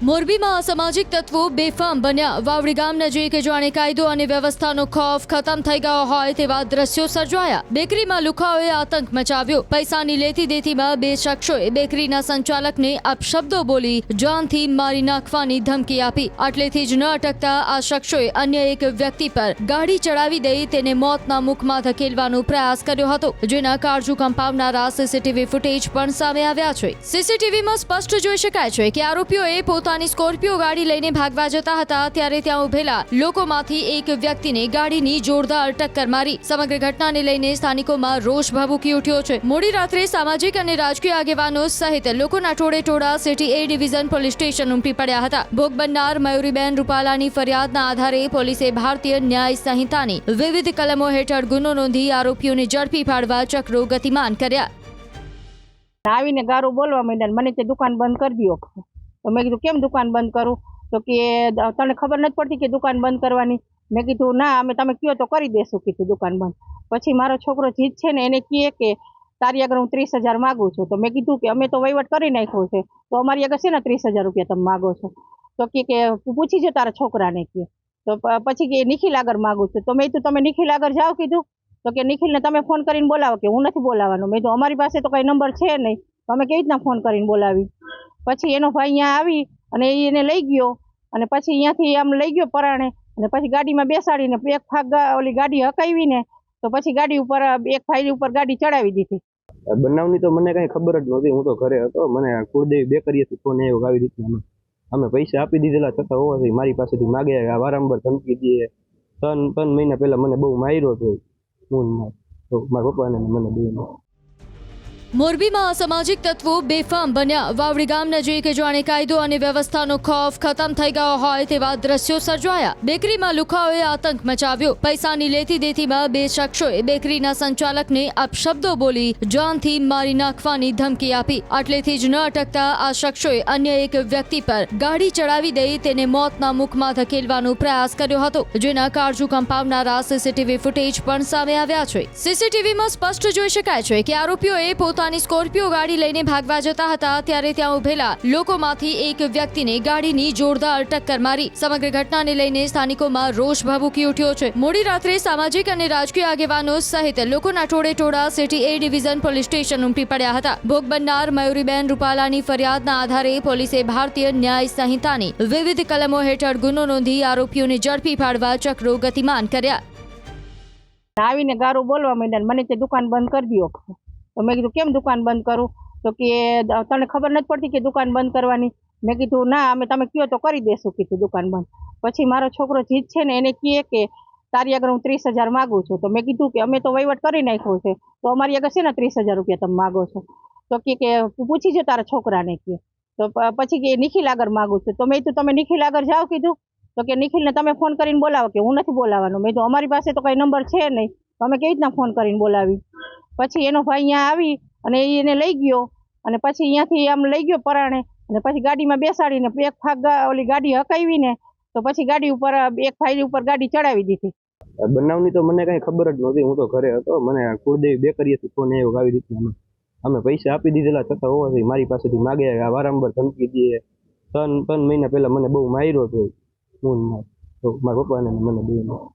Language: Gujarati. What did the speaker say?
મોરબીમાં અસામાજિક તત્વો બેફામ બન્યા. વાવડી ગામ નજીક જાણે કાયદો અને વ્યવસ્થાનો ખૌફ ખતમ થઈ ગયો હોય તેવા દ્રશ્યો સર્જાયા. બેકરીમાં લુખાઓએ આતંક મચાવ્યો. પૈસાની લેતી દેતીમાં બે શખ્સોએ બેકરીના સંચાલકને અપશબ્દો બોલી જાનથી મારી નાખવાની ધમકી આપી. આટલેથી જ ન અટકતા આ શખ્સોએ અન્ય એક વ્યક્તિ પર ગાડી ચડાવી દઈ તેને મોતના મુખમાં ધકેલવાનો પ્રયાસ કર્યો હતો, જેના કાળજુ કંપાવનારા સીસીટીવી ફૂટેજ પણ સામે આવ્યા છે. સીસીટીવીમાં સ્પષ્ટ જોઈ શકાય છે કે આરોપીઓએ પોતાની સ્કોર્પિયો ગાડી લઈને ભાગવા જતા હતા ત્યારે ત્યાં ઉભેલા લોકોમાંથી એક વ્યક્તિને ગાડીની જોરદાર ટક્કર મારી. સમગ્ર ઘટનાને લઈને સ્થાનિકોમાં રોષ ભભૂકી ઉઠ્યો છે. મોડી રાત્રે સામાજિક અને રાજકીય આગેવાનો સહિત લોકોના ટોળે city A division police station ઉમટી પડ્યા હતા. ભોગ બનનાર મયુરીબેન રૂપાલાની ફરિયાદના આધારે પોલીસે ભારતીય ન્યાય સંહિતાની વિવિધ કલમો હેઠળ ગુનો નોંધી આરોપીઓને ઝડપી પાડવા ચક્રો ગતિમાન કર્યા. આવીને ગારું બોલવા માંડ્યા. મને તે દુકાન બંધ કરી દો. તો મેં કીધું કેમ દુકાન બંધ કરું? તો કે તને ખબર નથી પડતી કે દુકાન બંધ કરવાની? મેં કીધું ના, અમે તમે કહો તો કરી દેશું કીધું દુકાન બંધ. પછી મારો છોકરો જીત છે ને એને કહે કે તારી આગળ હું 30,000 માગું છું. તો મેં કીધું કે અમે તો વહીવટ કરી નાખ્યો છે, તો અમારી આગળ છે ને 30,000 રૂપિયા તમે માગો છો? તો કે પૂછી જો તારા છોકરાને કે. તો પછી કે નિખિલ આગળ માગું છું. તો મેં કીધું તમે નિખિલ આગળ જાઓ કીધું. તો કે નિખિલને તમે ફોન કરીને બોલાવો. કે હું નથી બોલાવવાનો. મેં કીધું અમારી પાસે તો કઈ નંબર છે નહીં, તો અમે કેવી રીતના ફોન કરીને બોલાવી? પછી એનો ભાઈ અહીંયા આવી અને એને લઈ ગયો અને પછી અહીંયાથી આમ લઈ ગયો પરાણે અને પછી ગાડીમાં બેસાડીને એક ભાગ ઓલી ગાડી હકાવીને તો પછી ગાડી ઉપર એક ભાઈ ઉપર ગાડી ચડાવી દીધી. બનાવની તો મને કઈ ખબર જ નહોતી. હું તો ઘરે હતો. મને કુળદેવી બેકરીએથી ફોન આવ્યો આવી રીતના અમે પૈસા આપી દીધેલા છતાં હોવાથી મારી પાસેથી માગે વારંવાર ધમકી દે. ત્રણ મહિના પહેલા મને બહુ માર્યો હતો હું મારા પપ્પાને મને બે. મોરબીમાં અસામાજિક તત્વો બેફામ બન્યા. વાવડી ગામ નજીક જાણે કાયદો અને વ્યવસ્થાનો ખૌફ ખતમ થઈ ગયો હોય તેવા દ્રશ્યો સર્જાયા. બેકરીમાં લુખાઓએ આતંક મચાવ્યો. પૈસાની લેતી દેતીમાં બે શખ્સોએ બેકરીના સંચાલકને અપશબ્દો બોલી જાનથી મારી નાખવાની ધમકી આપી. આટલેથી જ ન અટકતા આ શખ્સોએ અન્ય એક વ્યક્તિ પર ગાડી ચડાવી દઈ તેને મોતના મુખમાં ધકેલવાનો પ્રયાસ કર્યો હતો, જેના કાળજુ કંપાવનારા સીસીટીવી ફૂટેજ પણ સામે આવ્યા છે. સીસીટીવીમાં સ્પષ્ટ જોઈ શકાય છે કે આરોપીઓએ પોતાની સ્કોર્પિયો ગાડી લઈને ભાગવા જતા હતા ત્યારે ત્યાં ઉભેલા લોકોમાંથી એક વ્યક્તિને ગાડીની જોરદાર ટક્કર મારી. સમગ્ર ઘટનાને લઈને સ્થાનિકોમાં રોષ ભભૂકી ઉઠ્યો છે. મોડી રાત્રે સામાજિક અને રાજકીય આગેવાનો સહિત લોકોના ટોળે city A division police station ઉમટી પડ્યા હતા. ભોગ બનનાર મયુરીબેન રૂપાલાની ફરિયાદના આધારે પોલીસે ભારતીય ન્યાય સંહિતાની વિવિધ કલમો હેઠળ ગુનો નોંધી આરોપીઓને ઝડપી પાડવા ચક્રો ગતિમાન કર્યા. આવીને ગારું બોલવા માંડ્યા. મને તે દુકાન બંધ કરી દો. તો મેં કીધું કેમ દુકાન બંધ કરું? તો કે તને ખબર નથી પડતી કે દુકાન બંધ કરવાની? મેં કીધું ના, અમે તમે કહો તો કરી દેશું કીધું દુકાન બંધ. પછી મારો છોકરો જીત છે ને એને કહે કે તારી આગળ હું 30,000 માગું છું. તો મેં કીધું કે અમે તો વહીવટ કરી નાખ્યો છે, તો અમારી આગળ છે ને 30,000 રૂપિયા તમે માગો છો? તો કે પૂછી જો તારા છોકરાને કે. તો પછી કે નિખિલ આગળ માગું છું. તો મેં કીધું તમે નિખિલ આગળ જાઓ કીધું. તો કે નિખિલને તમે ફોન કરીને બોલાવો. કે હું નથી બોલાવવાનો. મેં કીધું અમારી પાસે તો કઈ નંબર છે નહીં, તો અમે કેવી રીતના ફોન કરીને બોલાવી? પછી એનો ભાઈ અહીંયા આવી અને એને લઈ ગયો અને પછી અહીંયાથી આમ લઈ ગયો પરાણે અને પછી ગાડીમાં બેસાડીને એક ભાગ ઓલી ગાડી હકાવીને તો પછી ગાડી ઉપર એક ભાઈ ઉપર ગાડી ચડાવી દીધી. બનાવની તો મને કઈ ખબર જ નહોતી. હું તો ઘરે હતો. મને કુળદેવી બેકરીએથી ફોન આવ્યો આવી રીતના અમે પૈસા આપી દીધેલા છતાં હોવાથી મારી પાસેથી માગે વારંવાર ધમકી દે. ત્રણ મહિના પહેલા મને બહુ માર્યો હતો હું મારા પપ્પાને મને બે.